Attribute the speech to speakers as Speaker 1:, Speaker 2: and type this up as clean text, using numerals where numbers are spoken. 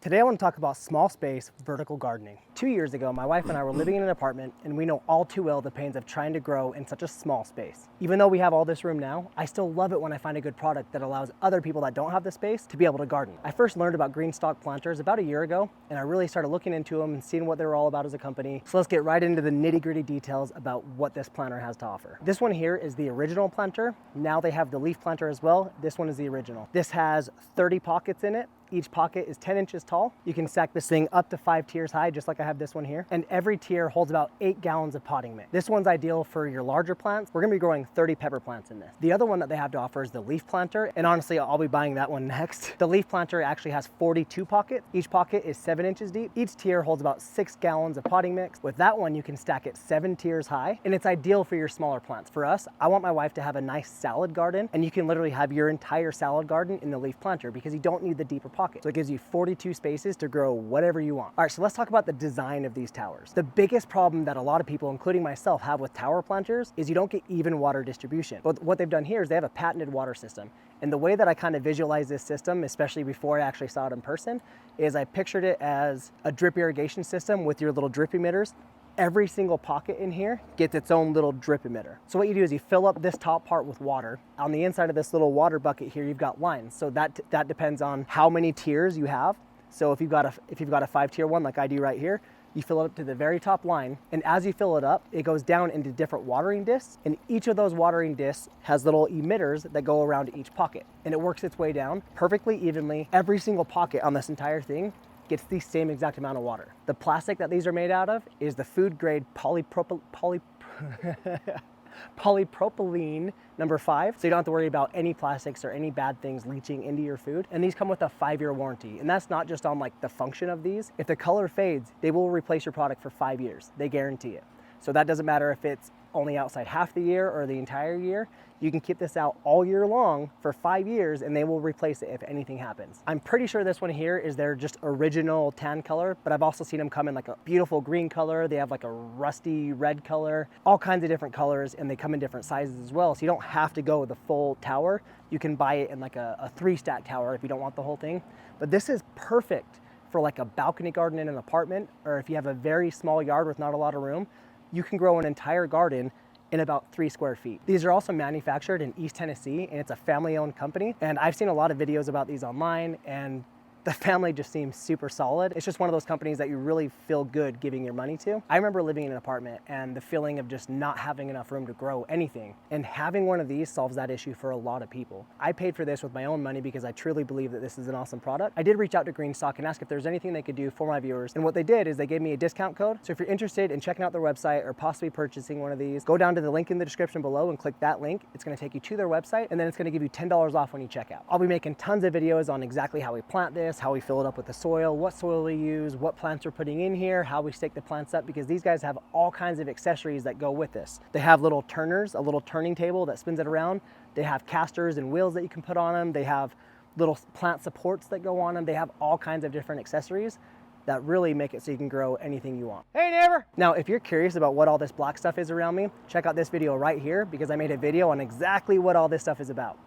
Speaker 1: Today I want to talk about small space vertical gardening. 2 years ago, my wife and I were living in an apartment, and we know all too well the pains of trying to grow in such a small space. Even though we have all this room now, I still love it when I find a good product that allows other people that don't have the space to be able to garden. I first learned about Greenstalk planters about a year ago, and I really started looking into them and seeing what they were all about as a company. So let's get right into the nitty-gritty details about what this planter has to offer. This one here is the original planter. Now they have the leaf planter as well. This one is the original. This has 30 pockets in it. Each pocket is 10 inches tall. You can stack this thing up to 5 tiers high, just like I have this one here. And every tier holds about 8 gallons of potting mix. This one's ideal for your larger plants. We're gonna be growing 30 pepper plants in this. The other one that they have to offer is the leaf planter. And honestly, I'll be buying that one next. The leaf planter actually has 42 pockets. Each pocket is 7 inches deep. Each tier holds about 6 gallons of potting mix. With that one, you can stack it 7 tiers high. And it's ideal for your smaller plants. For us, I want my wife to have a nice salad garden. And you can literally have your entire salad garden in the leaf planter because you don't need the deeper pocket. So it gives you 42 spaces to grow whatever you want. All right, so let's talk about the design of these towers. The biggest problem that a lot of people, including myself, have with tower planters is you don't get even water distribution. But what they've done here is they have a patented water system. And the way that I kind of visualize this system, especially before I actually saw it in person, is I pictured it as a drip irrigation system with your little drip emitters. Every single pocket in here gets its own little drip emitter. So what you do is you fill up this top part with water. On the inside of this little water bucket here, you've got lines. So that depends on how many tiers you have. So if you've got a 5-tier one like I do right here, you fill it up to the very top line. And as you fill it up, it goes down into different watering discs. And each of those watering discs has little emitters that go around each pocket. And it works its way down perfectly evenly. Every single pocket on this entire thing gets the same exact amount of water. The plastic that these are made out of is the food grade polypropylene number 5, so you don't have to worry about any plastics or any bad things leaching into your food. And these come with a 5-year warranty. And that's not just on like the function of these. If the color fades, they will replace your product for 5 years. They guarantee it. So that doesn't matter if it's only outside half the year or the entire year. You can keep this out all year long for 5 years and they will replace it if anything happens. I'm pretty sure this one here is their just original tan color, but I've also seen them come in like a beautiful green color. They have like a rusty red color, all kinds of different colors, and they come in different sizes as well. So you don't have to go with the full tower. You can buy it in like a 3-stack tower if you don't want the whole thing. But this is perfect for like a balcony garden in an apartment, or if you have a very small yard with not a lot of room, you can grow an entire garden in about 3 square feet. These are also manufactured in East Tennessee, and it's a family-owned company. And I've seen a lot of videos about these online, and the family just seems super solid. It's just one of those companies that you really feel good giving your money to. I remember living in an apartment and the feeling of just not having enough room to grow anything. And having one of these solves that issue for a lot of people. I paid for this with my own money because I truly believe that this is an awesome product. I did reach out to Greenstalk and ask if there's anything they could do for my viewers. And what they did is they gave me a discount code. So if you're interested in checking out their website or possibly purchasing one of these, go down to the link in the description below and click that link. It's gonna take you to their website, and then it's gonna give you $10 off when you check out. I'll be making tons of videos on exactly how we plant this, how we fill it up with the soil, what soil we use, what plants we're putting in here, how we stake the plants up, because these guys have all kinds of accessories that go with this. They have little turners, a little turning table that spins it around. They have casters and wheels that you can put on them. They have little plant supports that go on them. They have all kinds of different accessories that really make it so you can grow anything you want. Hey neighbor! Now, if you're curious about what all this black stuff is around me, check out this video right here because I made a video on exactly what all this stuff is about.